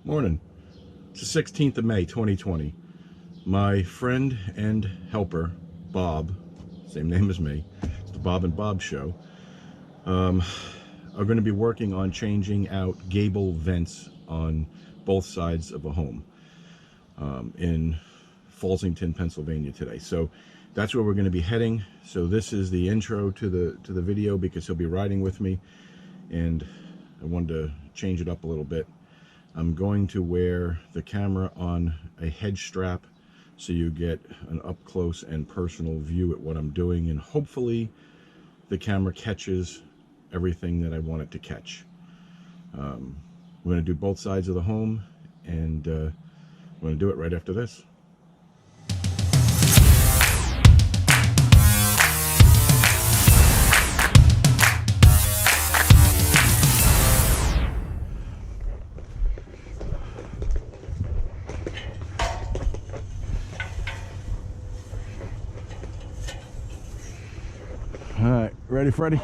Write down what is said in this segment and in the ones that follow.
Morning. It's the 16th of May, 2020. My friend and helper, Bob, same name as me, it's the Bob and Bob Show, are going to be working on changing out gable vents on both sides of a home in Falsington, Pennsylvania today. So that's where we're going to be heading. So this is the intro to the video because he'll be riding with me, and I wanted to change it up a little bit. I'm going to wear the camera on a head strap so you get an up close and personal view at what I'm doing, and hopefully the camera catches everything that I want it to catch. We're going to do both sides of the home, and we're going to do it right after this. All right, ready, Freddie?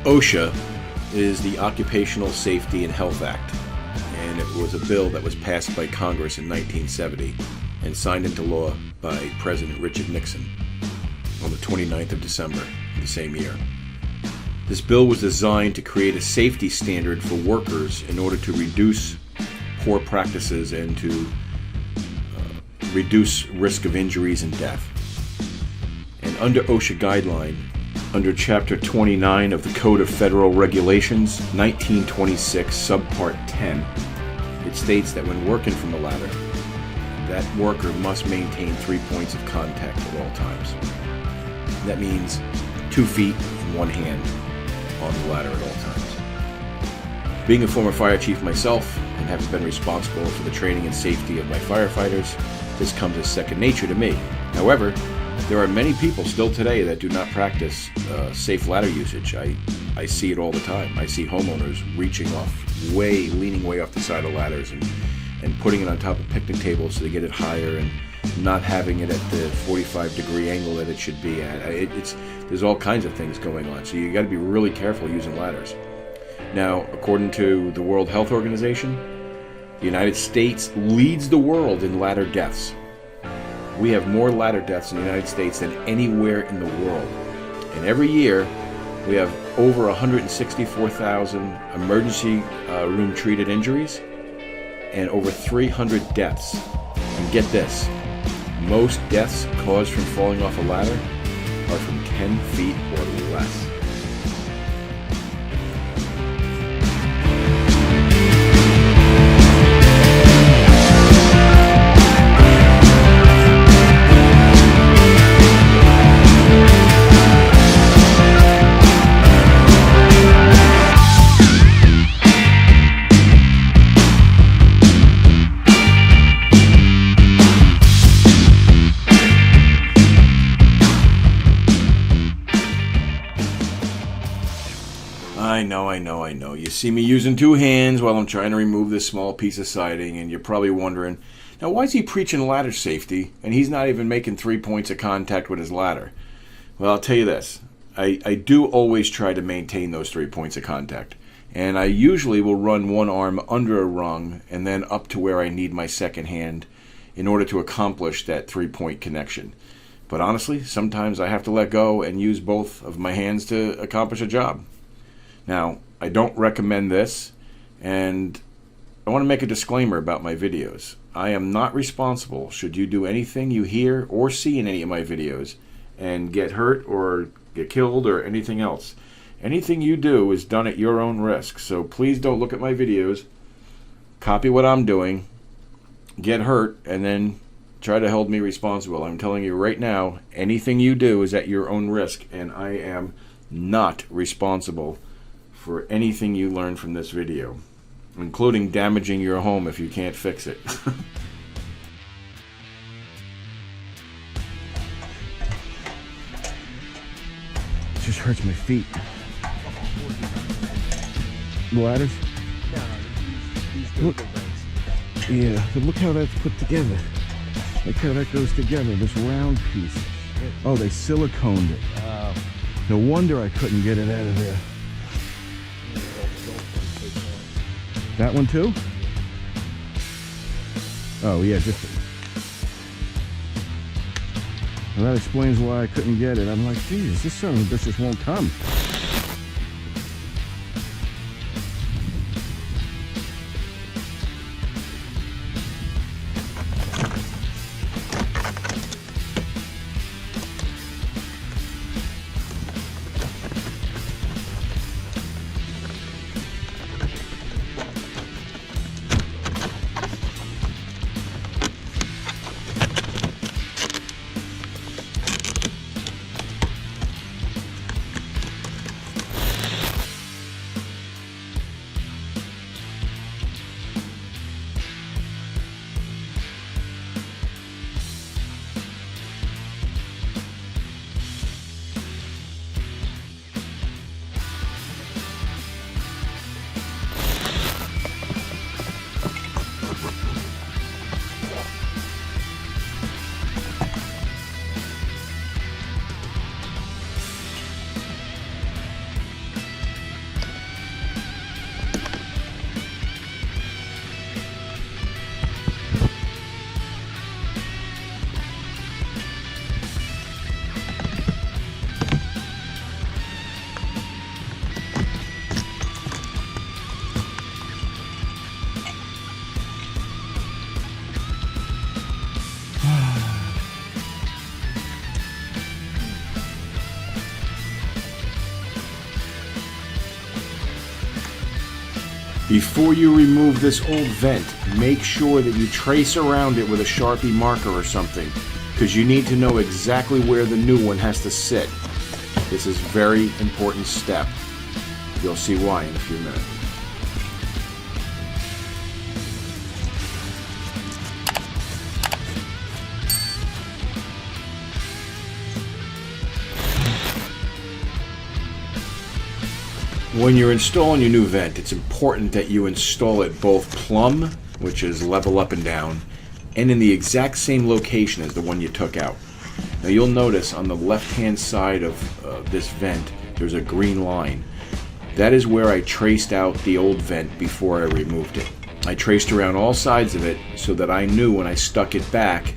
OSHA is the Occupational Safety and Health Act, and it was a bill that was passed by Congress in 1970 and signed into law by President Richard Nixon on the 29th of December of the same year. This bill was designed to create a safety standard for workers in order to reduce poor practices and to reduce risk of injuries and death. And under OSHA guideline, under Chapter 29 of the Code of Federal Regulations, 1926, Subpart 10, it states that when working from a ladder, that worker must maintain 3 points of contact at all times. That means 2 feet and 1 hand on the ladder at all times. Being a former fire chief myself, and having been responsible for the training and safety of my firefighters, this comes as second nature to me. However, there are many people still today that do not practice safe ladder usage. I see it all the time. I see homeowners leaning way off the side of ladders and putting it on top of picnic tables so they get it higher, and not having it at the 45-degree angle that it should be at. There's all kinds of things going on, so you got to be really careful using ladders. Now, according to the World Health Organization, the United States leads the world in ladder deaths. We have more ladder deaths in the United States than anywhere in the world. And every year, we have over 164,000 emergency room treated injuries and over 300 deaths. And get this, most deaths caused from falling off a ladder are from 10 feet or less. I know. You see me using 2 hands while I'm trying to remove this small piece of siding, and you're probably wondering, now why is he preaching ladder safety and he's not even making 3 points of contact with his ladder? Well, I'll tell you this. I do always try to maintain those 3 points of contact, and I usually will run one arm under a rung and then up to where I need my second hand in order to accomplish that 3-point connection. But honestly, sometimes I have to let go and use both of my hands to accomplish a job. Now, I don't recommend this, and I want to make a disclaimer about my videos. I am not responsible should you do anything you hear or see in any of my videos and get hurt or get killed or anything else. Anything you do is done at your own risk. So please don't look at my videos, copy what I'm doing, get hurt, and then try to hold me responsible. I'm telling you right now, anything you do is at your own risk, and I am not responsible for anything you learn from this video, including damaging your home if you can't fix it. It just hurts my feet. The ladders? No, these Look. Yeah, but look how that's put together. Look how that goes together, this round piece. Oh, they siliconed it. No wonder I couldn't get it out of there. That one too? Oh yeah, just... Well, that explains why I couldn't get it. I'm like, Jesus, this son of a bitch just won't come. Before you remove this old vent, make sure that you trace around it with a Sharpie marker or something, because you need to know exactly where the new one has to sit. This is a very important step. You'll see why in a few minutes. When you're installing your new vent, it's important that you install it both plumb, which is level up and down, and in the exact same location as the one you took out. Now you'll notice on the left-hand side of this vent, there's a green line. That is where I traced out the old vent before I removed it. I traced around all sides of it so that I knew when I stuck it back,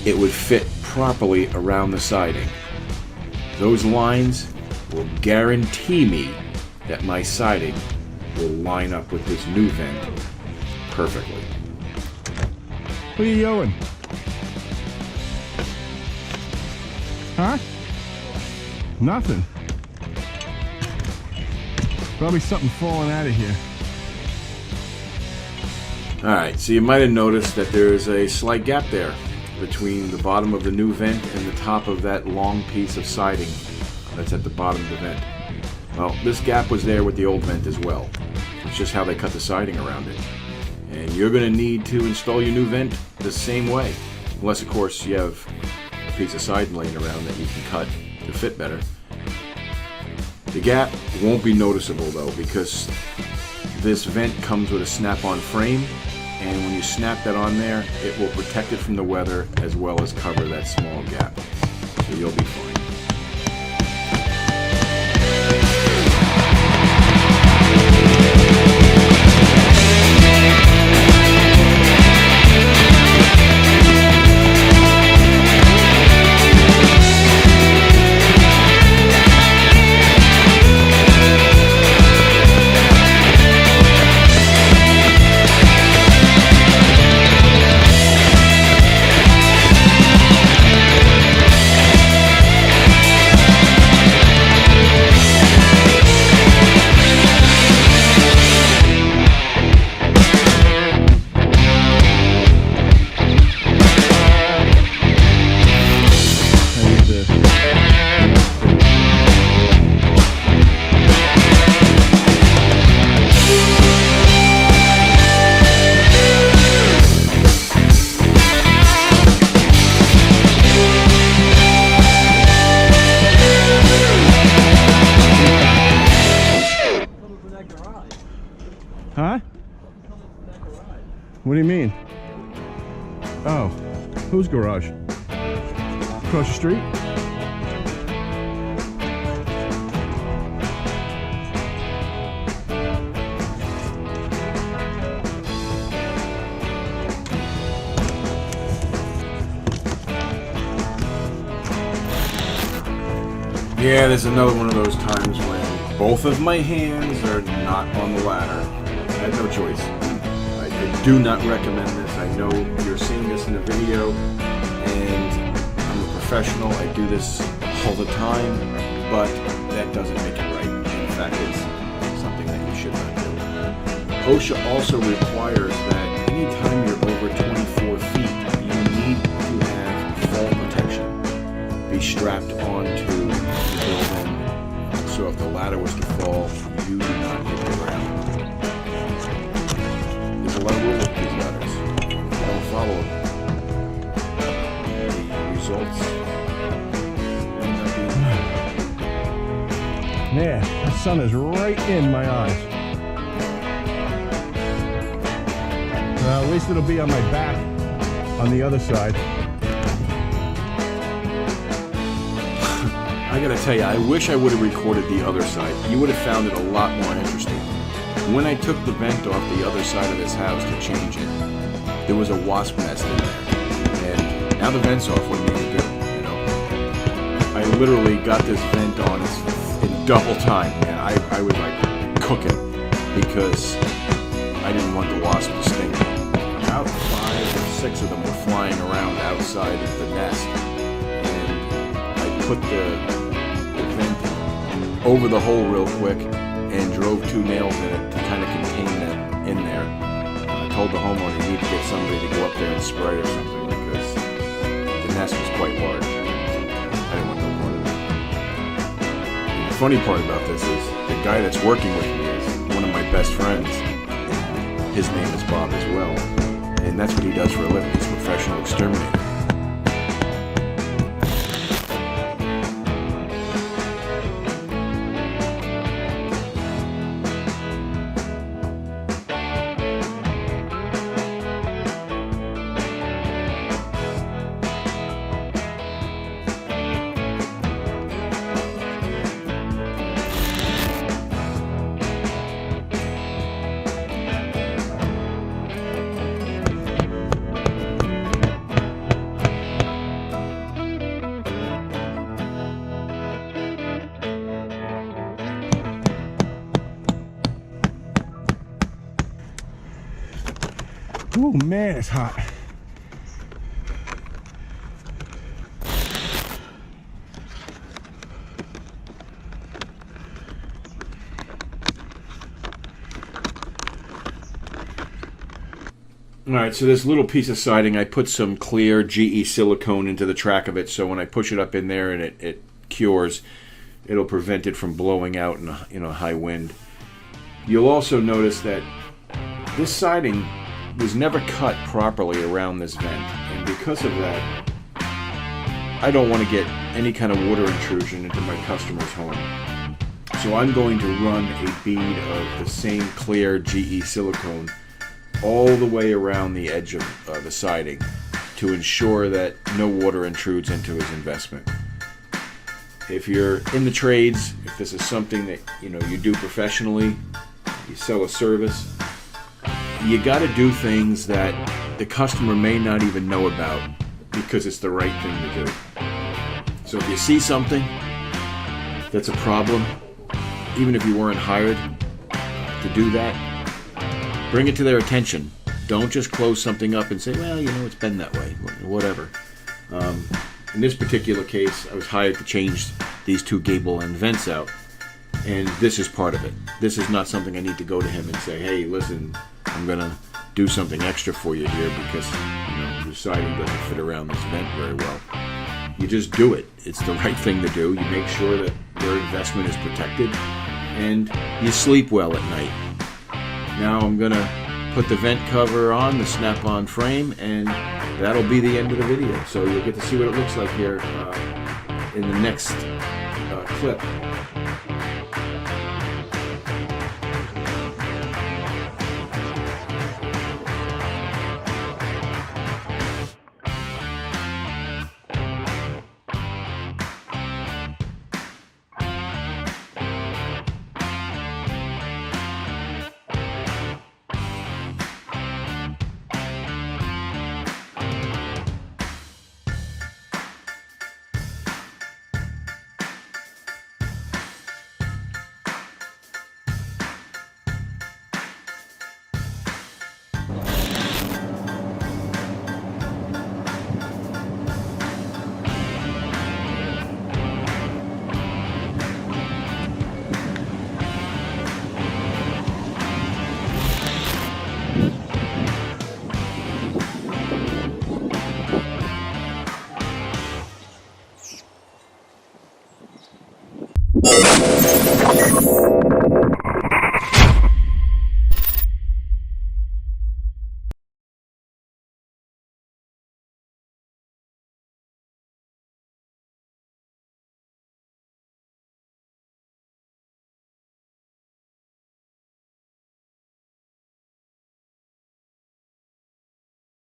it would fit properly around the siding. Those lines will guarantee me that my siding will line up with this new vent perfectly. What are you yelling? Huh? Nothing. Probably something falling out of here. Alright, so you might have noticed that there's a slight gap there between the bottom of the new vent and the top of that long piece of siding that's at the bottom of the vent. Well, this gap was there with the old vent as well. It's just how they cut the siding around it. And you're going to need to install your new vent the same way. Unless, of course, you have a piece of siding laying around that you can cut to fit better. The gap won't be noticeable though, because this vent comes with a snap-on frame, and when you snap that on there, it will protect it from the weather as well as cover that small gap. So you'll be fine. What do you mean? Oh, whose garage? Across the street? Yeah, there's another one of those times when both of my hands are not on the ladder. I had no choice. I do not recommend this. I know you're seeing this in a video, and I'm a professional. I do this all the time, but that doesn't make it right. In fact, it's something that you should not do. OSHA also requires that anytime you're over 24 feet, you need to have fall protection. Be strapped onto the building, so if the ladder was to fall, you do not hit the ground. There's a lot of rules with these ladders. If you don't follow them, the results end up being... Man, the sun is right in my eyes. Well, at least it'll be on my back on the other side. I gotta tell you, I wish I would have recorded the other side. You would have found it a lot more interesting. When I took the vent off the other side of this house to change it, there was a wasp nest in there. And now the vent's off, what are you gonna do, you know? I literally got this vent on in double time, and I was like cooking because I didn't want the wasp to sting. About 5 or 6 of them were flying around outside of the nest. And I put the vent over the hole real quick and drove 2 nails in it to kind of contain them in there. I told the homeowner you need to get somebody to go up there and spray or something because the nest was quite large. I didn't want no part of it. The funny part about this is the guy that's working with me is one of my best friends. His name is Bob as well. And that's what he does for a living. He's a professional exterminator. Oh man, it's hot. Alright, so this little piece of siding, I put some clear GE silicone into the track of it, so when I push it up in there and it cures, it'll prevent it from blowing out in a high wind. You'll also notice that this siding was never cut properly around this vent, and because of that, I don't want to get any kind of water intrusion into my customer's home. So I'm going to run a bead of the same clear GE silicone all the way around the edge of the siding to ensure that no water intrudes into his investment. If you're in the trades, if this is something that you do professionally, you sell a service, you got to do things that the customer may not even know about because it's the right thing to do. So if you see something that's a problem, even if you weren't hired to do that, bring it to their attention. Don't just close something up and say, well, it's been that way, whatever. In this particular case, I was hired to change these 2 gable end vents out, and this is part of it. This is not something I need to go to him and say, hey, listen, I'm going to do something extra for you here because the siding doesn't fit around this vent very well. You just do it. It's the right thing to do. You make sure that their investment is protected, and you sleep well at night. Now I'm going to put the vent cover on, the snap-on frame, and that'll be the end of the video. So you'll get to see what it looks like here in the next clip.